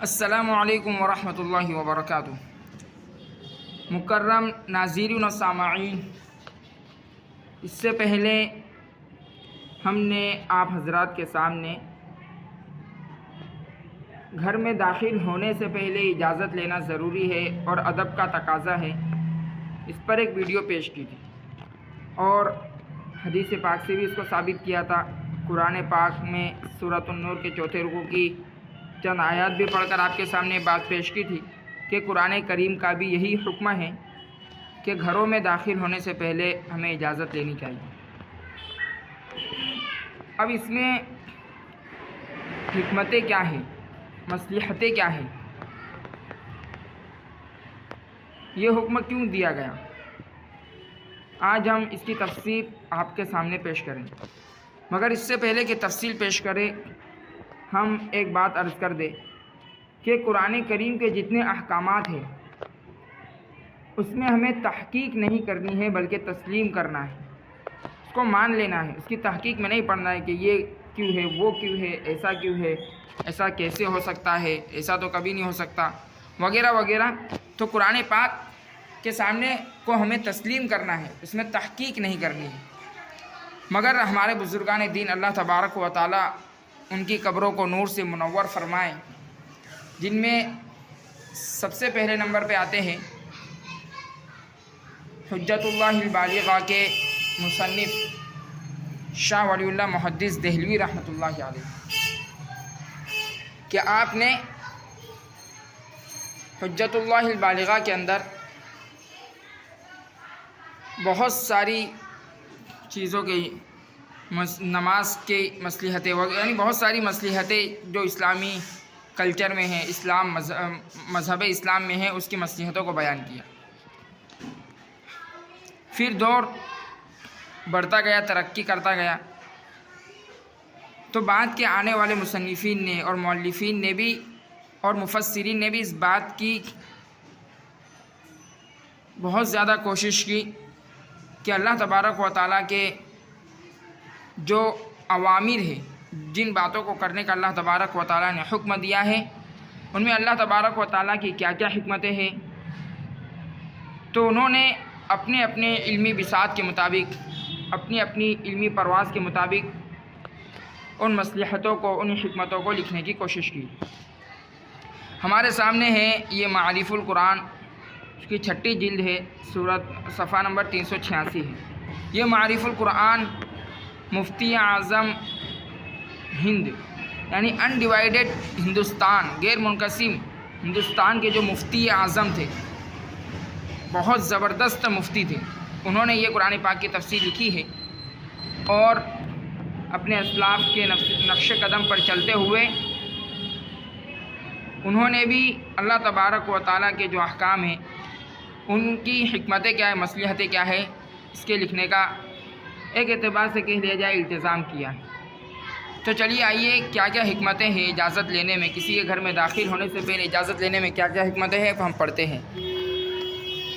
السلام علیکم ورحمۃ اللہ وبرکاتہ۔ مکرم ناظرین و سامعین، اس سے پہلے ہم نے آپ حضرات کے سامنے گھر میں داخل ہونے سے پہلے اجازت لینا ضروری ہے اور ادب کا تقاضا ہے، اس پر ایک ویڈیو پیش کی تھی اور حدیث پاک سے بھی اس کو ثابت کیا تھا۔ قرآن پاک میں سورۃ النور کے 4 رکوع کی چند آیات بھی پڑھ کر آپ کے سامنے بات پیش کی تھی کہ قرآن کریم کا بھی یہی حکم ہے کہ گھروں میں داخل ہونے سے پہلے ہمیں اجازت لینی چاہیے۔ اب اس میں حکمتیں کیا ہیں، مصلحتیں کیا ہیں، یہ حکم کیوں دیا گیا، آج ہم اس کی تفصیل آپ کے سامنے پیش کریں۔ مگر اس سے پہلے کہ تفصیل پیش کریں، ہم ایک بات عرض کر دیں کہ قرآن کریم کے جتنے احکامات ہیں اس میں ہمیں تحقیق نہیں کرنی ہے بلکہ تسلیم کرنا ہے، اس کو مان لینا ہے، اس کی تحقیق میں نہیں پڑھنا ہے کہ یہ کیوں ہے، وہ کیوں ہے، ایسا کیوں ہے، ایسا کیسے ہو سکتا ہے، ایسا تو کبھی نہیں ہو سکتا وغیرہ وغیرہ۔ تو قرآن پاک کے سامنے کو ہمیں تسلیم کرنا ہے، اس میں تحقیق نہیں کرنی ہے۔ مگر ہمارے بزرگان دین اللہ تبارک و تعالی ان کی قبروں کو نور سے منور فرمائیں، جن میں سب سے پہلے نمبر پہ آتے ہیں حجت اللہ البالغہ کے مصنف شاہ ولی اللہ محدث دہلوی رحمۃ اللہ علیہ، کہ آپ نے حجت اللہ البالغہ کے اندر بہت ساری چیزوں کی نماز کے مصلحتیں یعنی بہت ساری مصلحتیں جو اسلامی کلچر میں ہیں، اسلام مذہب اسلام میں ہیں، اس کی مصلحتوں کو بیان کیا۔ پھر دور بڑھتا گیا، ترقی کرتا گیا، تو بعد کے آنے والے مصنفین نے اور مؤلفین نے بھی اور مفسرین نے بھی اس بات کی بہت زیادہ کوشش کی کہ اللہ تبارک و تعالیٰ کے جو اوامر ہیں، جن باتوں کو کرنے کا اللہ تبارک و تعالیٰ نے حکم دیا ہے، ان میں اللہ تبارک و تعالیٰ کی کیا کیا حکمتیں ہیں، تو انہوں نے اپنے اپنے علمی بساط کے مطابق، اپنی اپنی علمی پرواز کے مطابق ان مصلحتوں کو، ان حکمتوں کو لکھنے کی کوشش کی۔ ہمارے سامنے ہے یہ معارف القرآن، اس کی 6 جلد ہے، صفحہ نمبر 386 ہے۔ یہ معارف القرآن مفتی اعظم ہند یعنی انڈیوائیڈڈ ہندوستان، غیر منقسم ہندوستان کے جو مفتی اعظم تھے، بہت زبردست مفتی تھے، انہوں نے یہ قرآن پاک کی تفسیر لکھی ہے اور اپنے اسلاف کے نقش قدم پر چلتے ہوئے انہوں نے بھی اللہ تبارک و تعالیٰ کے جو احکام ہیں، ان کی حکمتیں کیا ہے، مصلحتیں کیا ہے، اس کے لکھنے کا ایک اعتبار سے کہہ لیا جائے التزام کیا ہے۔ تو چلیے آئیے کیا کیا حکمتیں ہیں اجازت لینے میں، کسی کے گھر میں داخل ہونے سے پہلے اجازت لینے میں کیا کیا حکمتیں ہیں، ہم پڑھتے ہیں۔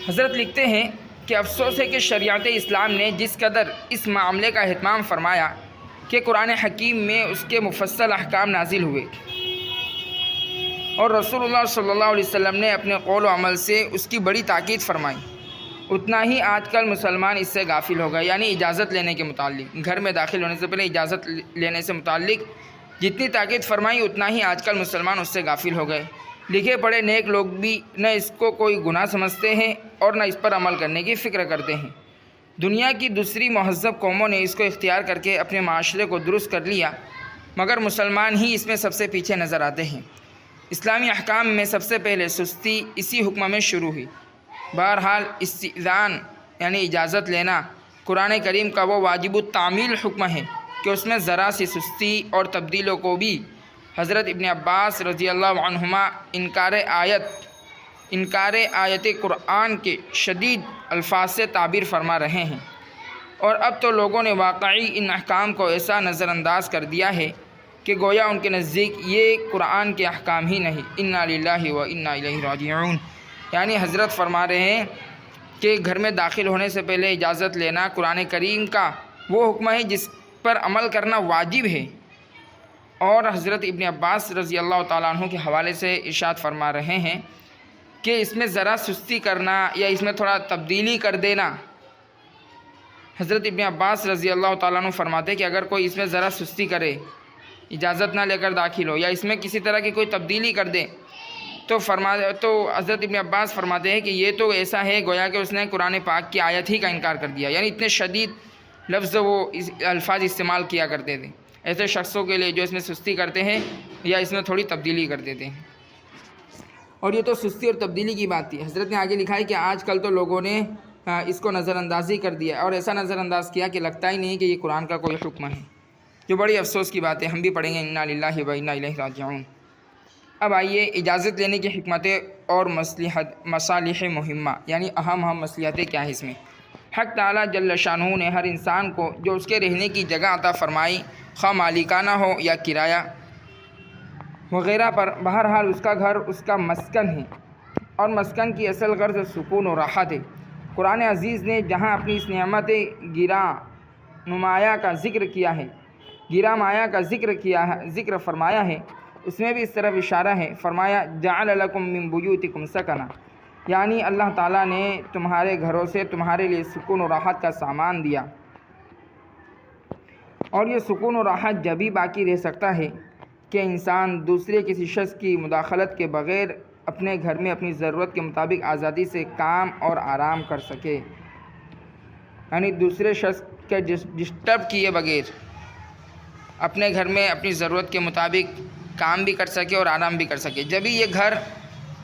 حضرت لکھتے ہیں کہ افسوس ہے کہ شریعت اسلام نے جس قدر اس معاملے کا اہتمام فرمایا کہ قرآن حکیم میں اس کے مفصل احکام نازل ہوئے اور رسول اللہ صلی اللہ علیہ وسلم نے اپنے قول و عمل سے اس کی بڑی تاکید فرمائی، اتنا ہی آج کل مسلمان اس سے غافل ہو گئے۔ یعنی اجازت لینے کے متعلق، گھر میں داخل ہونے سے پہلے اجازت لینے سے متعلق جتنی تاکید فرمائی، اتنا ہی آج کل مسلمان اس سے غافل ہو گئے۔ لکھے پڑھے نیک لوگ بھی نہ اس کو کوئی گناہ سمجھتے ہیں اور نہ اس پر عمل کرنے کی فکر کرتے ہیں۔ دنیا کی دوسری مہذب قوموں نے اس کو اختیار کر کے اپنے معاشرے کو درست کر لیا، مگر مسلمان ہی اس میں سب سے پیچھے نظر آتے ہیں۔ اسلامی احکام میں سب سے پہلے سستی اسی حکم میں شروع ہوئی۔ بہرحال استئذان یعنی اجازت لینا قرآن کریم کا وہ واجب التعمیل حکم ہے کہ اس میں ذرا سی سستی اور تبدیلوں کو بھی حضرت ابن عباس رضی اللہ عنہما انکار آیت قرآن کے شدید الفاظ سے تعبیر فرما رہے ہیں، اور اب تو لوگوں نے واقعی ان احکام کو ایسا نظر انداز کر دیا ہے کہ گویا ان کے نزدیک یہ قرآن کے احکام ہی نہیں۔ انا للہ و انا الیہ راجعون، یعنی حضرت فرما رہے ہیں کہ گھر میں داخل ہونے سے پہلے اجازت لینا قرآن کریم کا وہ حکم ہے جس پر عمل کرنا واجب ہے، اور حضرت ابن عباس رضی اللہ تعالیٰ عنہ کے حوالے سے ارشاد فرما رہے ہیں کہ اس میں ذرا سستی کرنا یا اس میں تھوڑا تبدیلی کر دینا، حضرت ابن عباس رضی اللہ تعالیٰ عنہ فرماتے ہیں کہ اگر کوئی اس میں ذرا سستی کرے، اجازت نہ لے کر داخل ہو، یا اس میں کسی طرح کی کوئی تبدیلی کر دے، تو حضرت ابن عباس فرماتے ہیں کہ یہ تو ایسا ہے گویا کہ اس نے قرآن پاک کی آیت ہی کا انکار کر دیا، یعنی اتنے شدید لفظ وہ الفاظ استعمال کیا کرتے تھے ایسے شخصوں کے لیے جو اس میں سستی کرتے ہیں یا اس میں تھوڑی تبدیلی کر دیتے ہیں۔ اور یہ تو سستی اور تبدیلی کی بات تھی۔ حضرت نے آگے لکھا ہے کہ آج کل تو لوگوں نے اس کو نظر اندازی کر دیا اور ایسا نظر انداز کیا کہ لگتا ہی نہیں کہ یہ قرآن کا کوئی حکم ہے، جو بڑی افسوس کی بات ہے۔ ہم بھی پڑھیں گے انا للہ و انا الیہ راجعون۔ اب آئیے اجازت لینے کی حکمتیں اور مصالح مہمہ، یعنی اہم مصلحتیں کیا ہیں اس میں۔ حق تعالیٰ جل شانہ نے ہر انسان کو جو اس کے رہنے کی جگہ عطا فرمائی، خواہ مالکانہ ہو یا کرایہ وغیرہ پر، بہرحال اس کا گھر اس کا مسکن ہے، اور مسکن کی اصل غرض سکون و راحت ہے۔ قرآن عزیز نے جہاں اپنی اس نعمت گراں نمایاں کا ذکر کیا ہے، گراں مایہ کا ذکر فرمایا ہے، اس میں بھی اس طرف اشارہ ہے۔ فرمایا جعل لکم من بیوتکم سکنا، یعنی اللہ تعالیٰ نے تمہارے گھروں سے تمہارے لیے سکون و راحت کا سامان دیا، اور یہ سکون و راحت جبھی باقی رہ سکتا ہے کہ انسان دوسرے کسی شخص کی مداخلت کے بغیر اپنے گھر میں اپنی ضرورت کے مطابق آزادی سے کام اور آرام کر سکے، یعنی دوسرے شخص کے ڈسٹرب کیے بغیر اپنے گھر میں اپنی ضرورت کے مطابق کام بھی کر سکے اور آرام بھی کر سکے، جبھی یہ گھر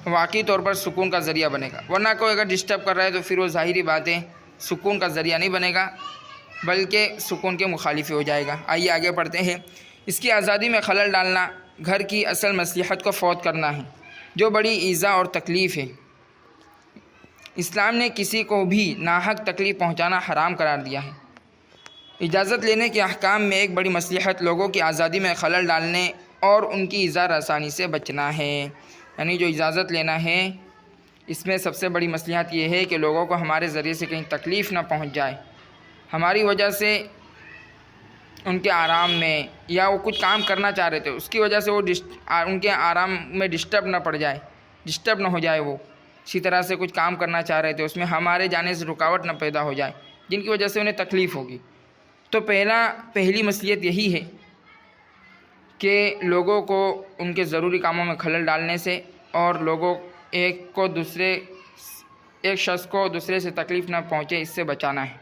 واقعی طور پر سکون کا ذریعہ بنے گا۔ ورنہ کوئی اگر ڈسٹرب کر رہا ہے تو پھر وہ ظاہری بات ہے سکون کا ذریعہ نہیں بنے گا، بلکہ سکون کے مخالف ہو جائے گا۔ آئیے آگے پڑھتے ہیں۔ اس کی آزادی میں خلل ڈالنا گھر کی اصل مصلحت کو فوت کرنا ہے، جو بڑی ایذا اور تکلیف ہے۔ اسلام نے کسی کو بھی ناحق تکلیف پہنچانا حرام قرار دیا ہے۔ اجازت لینے کے احکام میں ایک بڑی مصلحت لوگوں کی آزادی میں خلل ڈالنے اور ان کی ایذا رسانی سے بچنا ہے، یعنی جو اجازت لینا ہے اس میں سب سے بڑی مصلحت یہ ہے کہ لوگوں کو ہمارے ذریعے سے کہیں تکلیف نہ پہنچ جائے، ہماری وجہ سے ان کے آرام میں، یا وہ کچھ کام کرنا چاہ رہے تھے اس کی وجہ سے وہ ان کے آرام میں ڈسٹرب نہ پڑ جائے، ڈسٹرب نہ ہو جائے، وہ اسی طرح سے کچھ کام کرنا چاہ رہے تھے اس میں ہمارے جانے سے رکاوٹ نہ پیدا ہو جائے جن کی وجہ سے انہیں تکلیف ہوگی۔ تو پہلی مصلحت یہی ہے کہ لوگوں کو ان کے ضروری کاموں میں خلل ڈالنے سے اور لوگوں ایک شخص کو دوسرے سے تکلیف نہ پہنچے اس سے بچانا ہے۔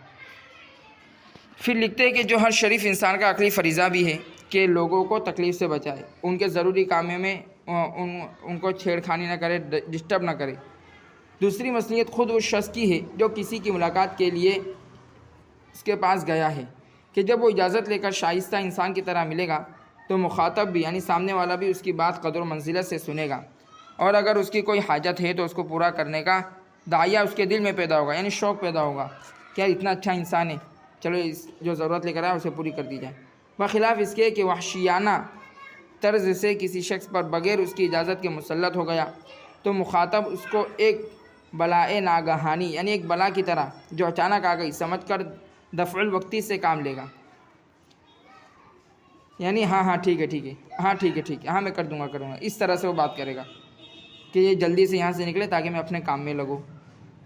پھر لکھتے ہیں کہ جو ہر شریف انسان کا عقلی فریضہ بھی ہے کہ لوگوں کو تکلیف سے بچائے، ان کے ضروری کاموں میں ان کو چھیڑخانی نہ کرے، ڈسٹرب نہ کرے۔ دوسری مصلحت خود اس شخص کی ہے جو کسی کی ملاقات کے لیے اس کے پاس گیا ہے، کہ جب وہ اجازت لے کر شائستہ انسان کی طرح ملے گا تو مخاطب بھی یعنی سامنے والا بھی اس کی بات قدر و منزلت سے سنے گا، اور اگر اس کی کوئی حاجت ہے تو اس کو پورا کرنے کا داعیہ اس کے دل میں پیدا ہوگا، یعنی شوق پیدا ہوگا کہ یار اتنا اچھا انسان ہے، چلو جو ضرورت لے کر آئے اسے پوری کر دی جائے۔ بخلاف اس کے کہ وحشیانہ طرز سے کسی شخص پر بغیر اس کی اجازت کے مسلط ہو گیا تو مخاطب اس کو ایک بلائے ناگہانی یعنی ایک بلا کی طرح جو اچانک آ گئی سمجھ کر دفع الوقتی سے کام لے گا، یعنی ہاں ٹھیک ہے، ہاں میں کر دوں گا، اس طرح سے وہ بات کرے گا کہ یہ جلدی سے یہاں سے نکلے تاکہ میں اپنے کام میں لگوں۔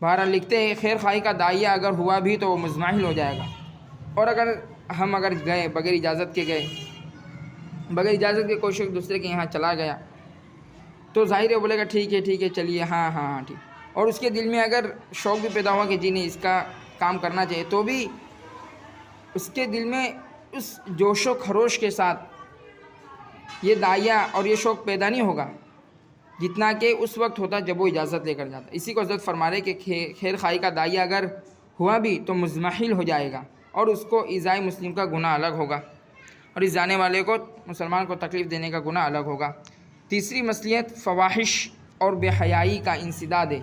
بہرحال لکھتے ہیں خیر خواہی کا داعیہ اگر ہوا بھی تو وہ مزمحل ہو جائے گا، اور اگر گئے بغیر اجازت کے کوئی شخص دوسرے کے یہاں چلا گیا تو ظاہر ہے بولے گا ٹھیک ہے چلیے ہاں ٹھیک، اور اس کے دل میں اگر شوق بھی پیدا ہوا کہ جی نہیں اس کا کام کرنا چاہیے، تو بھی اس کے دل میں اس جوش و خروش کے ساتھ یہ داعیہ اور یہ شوق پیدا نہیں ہوگا جتنا کہ اس وقت ہوتا جب وہ اجازت لے کر جاتا۔ اسی کو حضرت فرما رہے کہ خیر خواہی کا داعیہ اگر ہوا بھی تو مزمحل ہو جائے گا، اور اس کو ایذائے مسلم کا گناہ الگ ہوگا، اور اس جانے والے کو مسلمان کو تکلیف دینے کا گناہ الگ ہوگا۔ تیسری مصلحت فواحش اور بے حیائی کا انسداد ہے،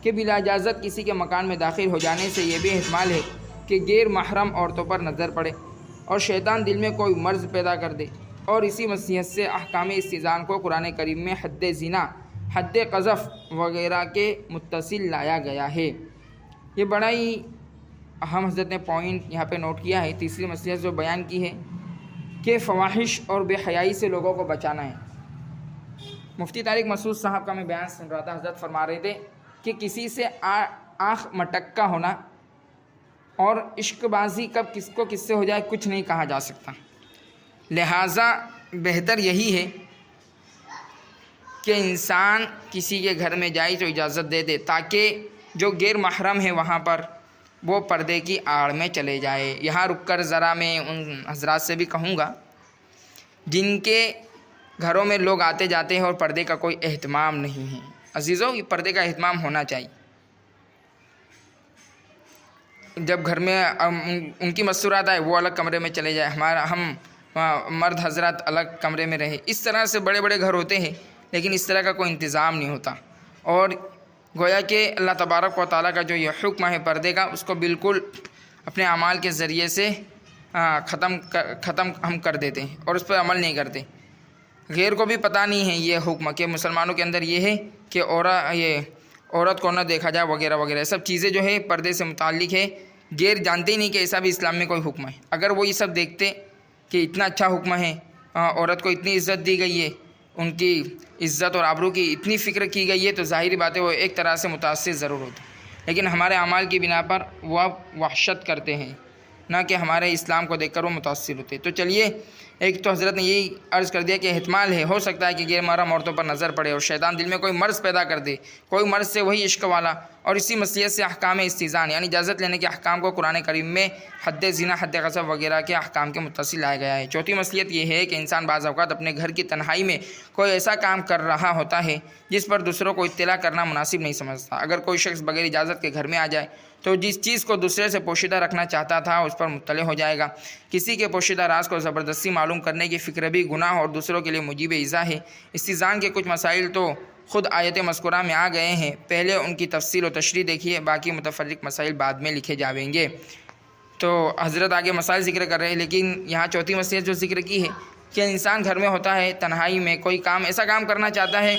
کہ بلا اجازت کسی کے مکان میں داخل ہو جانے سے یہ بھی احتمال ہے کہ غیر محرم عورتوں پر نظر پڑے اور شیطان دل میں کوئی مرض پیدا کر دے، اور اسی مصلحت سے احکام استئذان کو قرآن کریم میں حد زنا، حد قذف وغیرہ کے متصل لایا گیا ہے۔ یہ بڑا ہی اہم حضرت نے پوائنٹ یہاں پہ نوٹ کیا ہے۔ تیسری مصلحت جو بیان کی ہے کہ فواحش اور بے حیائی سے لوگوں کو بچانا ہے۔ مفتی طارق مسعود صاحب کا میں بیان سن رہا تھا، حضرت فرما رہے تھے کہ کسی سے آنکھ مٹکا ہونا اور عشق بازی کب کس کو کس سے ہو جائے کچھ نہیں کہا جا سکتا، لہٰذا بہتر یہی ہے کہ انسان کسی کے گھر میں جائے تو اجازت دے دے، تاکہ جو غیر محرم ہے وہاں پر وہ پردے کی آڑ میں چلے جائے۔ یہاں رک کر ذرا میں ان حضرات سے بھی کہوں گا جن کے گھروں میں لوگ آتے جاتے ہیں اور پردے کا کوئی اہتمام نہیں ہے، عزیزوں یہ پردے کا اہتمام ہونا چاہیے۔ جب گھر میں ان کی مستورات آئے وہ الگ کمرے میں چلے جائے، ہم مرد حضرات الگ کمرے میں رہے، اس طرح سے بڑے بڑے گھر ہوتے ہیں لیکن اس طرح کا کوئی انتظام نہیں ہوتا، اور گویا کہ اللہ تبارک و تعالیٰ کا جو یہ حکم ہے پردے کا اس کو بالکل اپنے اعمال کے ذریعے سے ختم ہم کر دیتے ہیں اور اس پر عمل نہیں کرتے۔ غیر کو بھی پتہ نہیں ہے یہ حکم کہ مسلمانوں کے اندر یہ ہے کہ عورت کو نہ دیکھا جائے وغیرہ وغیرہ، سب چیزیں جو ہے پردے سے متعلق ہے، غیر جانتے ہی نہیں کہ ایسا بھی اسلام میں کوئی حکم ہے۔ اگر وہ یہ سب دیکھتے کہ اتنا اچھا حکم ہے، عورت کو اتنی عزت دی گئی ہے، ان کی عزت اور آبرو کی اتنی فکر کی گئی ہے، تو ظاہری بات ہے وہ ایک طرح سے متاثر ضرور ہوتے، لیکن ہمارے اعمال کی بنا پر وہ وحشت کرتے ہیں، نہ کہ ہمارے اسلام کو دیکھ کر وہ متاثر ہوتے۔ تو چلیے، ایک تو حضرت نے یہی عرض کر دیا کہ احتمال ہے، ہو سکتا ہے کہ غیر محرم عورتوں پر نظر پڑے اور شیطان دل میں کوئی مرض پیدا کر دے، کوئی مرض سے وہی عشق والا، اور اسی مصلحت سے احکام استئذان یعنی اجازت لینے کے احکام کو قرآن کریم میں حد زنا، حد غصب وغیرہ کے احکام کے متصل لایا گیا ہے۔ چوتھی مصلحت یہ ہے کہ انسان بعض اوقات اپنے گھر کی تنہائی میں کوئی ایسا کام کر رہا ہوتا ہے جس پر دوسروں کو اطلاع کرنا مناسب نہیں سمجھتا۔ اگر کوئی شخص بغیر اجازت کے گھر میں آ جائے تو جس چیز کو دوسرے سے پوشیدہ رکھنا چاہتا تھا اس پر مطلع ہو جائے گا۔ کسی کے پوشیدہ راز کو زبردستی معلوم کرنے کی فکر بھی گناہ اور دوسروں کے لیے موجب ایذا ہے۔ استئذان کے کچھ مسائل تو خود آیت مذکورہ میں آ گئے ہیں، پہلے ان کی تفصیل و تشریح دیکھیے، باقی متفرق مسائل بعد میں لکھے جائیں گے۔ تو حضرت آگے مسائل ذکر کر رہے ہیں، لیکن یہاں چوتھی مصلحت جو ذکر کی ہے کہ انسان گھر میں ہوتا ہے تنہائی میں کوئی کام ایسا کام کرنا چاہتا ہے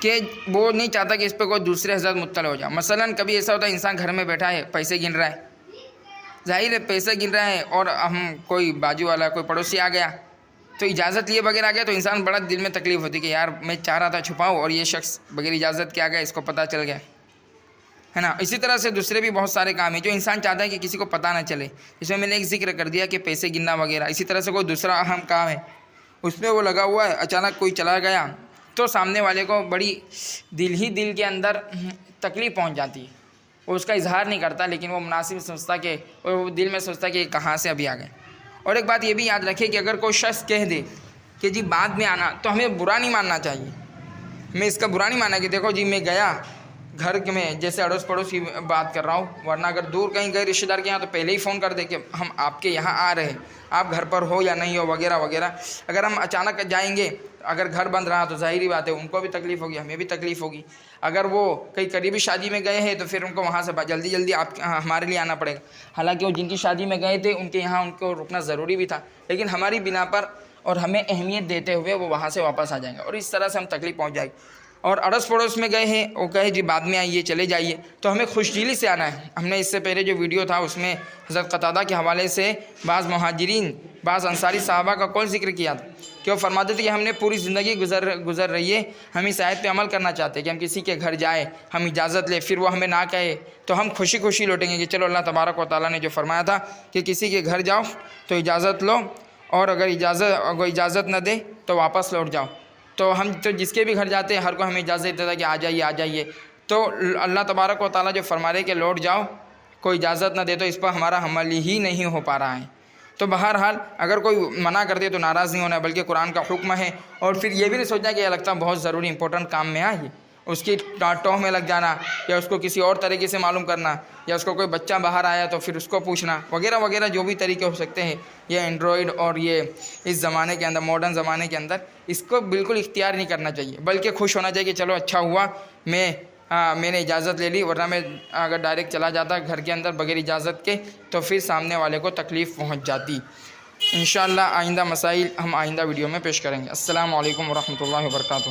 کہ وہ نہیں چاہتا کہ اس پہ کوئی دوسرے حضرت مطلع ہو جائے۔ مثلا کبھی ایسا ہوتا ہے انسان گھر میں بیٹھا ہے، پیسے گن رہا ہے، ظاہر ہے پیسے گن رہا ہے اور ہم کوئی بازو والا کوئی پڑوسی آ گیا تو اجازت لیے بغیر آ گیا، تو انسان بڑا دل میں تکلیف ہوتی کہ یار میں چاہ رہا تھا چھپاؤں اور یہ شخص بغیر اجازت کے آ گیا، اس کو پتہ چل گیا ہے نا۔ اسی طرح سے دوسرے بھی بہت سارے کام ہیں جو انسان چاہتا ہے کہ کسی کو پتہ نہ چلے، جس میں نے ایک ذکر کر دیا کہ پیسے گننا وغیرہ۔ اسی طرح سے کوئی دوسرا اہم کام ہے، اس میں وہ لگا ہوا ہے، اچانک کوئی چلا گیا تو سامنے والے کو بڑی دل کے اندر تکلیف پہنچ جاتی ہے، وہ اس کا اظہار نہیں کرتا لیکن وہ مناسب سمجھتا کہ وہ دل میں سوچتا کہ کہاں سے ابھی آ گئے۔ اور ایک بات یہ بھی یاد رکھے کہ اگر کوئی شخص کہہ دے کہ جی بعد میں آنا، تو ہمیں برا نہیں ماننا چاہیے، ہمیں اس کا برا نہیں ماننا کہ دیکھو جی میں گیا گھر میں، جیسے اڑوس پڑوس کی بات کر رہا ہوں، ورنہ اگر دور کہیں گئے رشتہ دار کے یہاں تو پہلے ہی فون کر دے کہ ہم آپ کے یہاں آ رہے ہیں، آپ گھر پر ہو یا نہیں ہو وغیرہ وغیرہ۔ اگر ہم اچانک جائیں گے، اگر گھر بند رہا تو ظاہری بات ہے ان کو بھی تکلیف ہوگی، ہمیں بھی تکلیف ہوگی۔ اگر وہ کئی قریبی شادی میں گئے ہیں تو پھر ان کو وہاں سے جلدی ہمارے لیے آنا پڑے گا، حالانکہ وہ جن کی شادی میں گئے تھے ان کے یہاں ان کو رکنا ضروری بھی تھا، لیکن ہماری بنا پر اور ہمیں اہمیت دیتے ہوئے وہ وہاں سے واپس آ جائیں گے اور اس طرح سے ہم تکلیف پہنچ جائے گی۔ اور اڑوس پڑوس میں گئے ہیں، وہ کہے جی بعد میں آئیے چلے جائیے، تو ہمیں خوش دلی سے آنا ہے۔ ہم نے اس سے پہلے جو ویڈیو تھا اس میں حضرت قتادہ کے حوالے سے بعض مہاجرین، بعض انصاری صحابہ کا قول ذکر کیا تھا کہ وہ فرماتے تھے کہ ہم نے پوری زندگی گزر رہی ہے، ہم اس آیت پہ عمل کرنا چاہتے ہیں کہ ہم کسی کے گھر جائیں، ہم اجازت لیں، پھر وہ ہمیں نہ کہے تو ہم خوشی لوٹیں گے کہ چلو اللہ تبارک و تعالیٰ نے جو فرمایا تھا کہ کسی کے گھر جاؤ تو اجازت لو، اور اگر اجازت نہ دے تو واپس لوٹ جاؤ۔ تو ہم تو جس کے بھی گھر جاتے ہیں ہر کو ہمیں اجازت دیتا ہے کہ آ جائیے، تو اللہ تبارک و تعالیٰ جو فرما رہے کہ لوٹ جاؤ، کوئی اجازت نہ دے تو اس پر ہمارا عمل ہی نہیں ہو پا رہا ہے۔ تو بہرحال اگر کوئی منع کر دے تو ناراض نہیں ہونا ہے، بلکہ قرآن کا حکم ہے، اور پھر یہ بھی نہیں سوچنا کہ یہ لگتا بہت ضروری امپورٹنٹ کام میں آئی، اس کی ٹوہ میں لگ جانا، یا اس کو کسی اور طریقے سے معلوم کرنا، یا اس کو کوئی بچہ باہر آیا تو پھر اس کو پوچھنا وغیرہ وغیرہ، جو بھی طریقے ہو سکتے ہیں، یہ اینڈرائڈ اور یہ اس زمانے کے اندر، ماڈرن زمانے کے اندر اس کو بالکل اختیار نہیں کرنا چاہیے، بلکہ خوش ہونا چاہیے کہ چلو اچھا ہوا میں نے اجازت لے لی، ورنہ میں اگر ڈائریکٹ چلا جاتا گھر کے اندر بغیر اجازت کے تو پھر سامنے والے کو تکلیف پہنچ جاتی۔ انشاءاللہ آئندہ مسائل ہم آئندہ ویڈیو میں پیش کریں گے۔ السلام علیکم ورحمۃ اللہ وبرکاتہ۔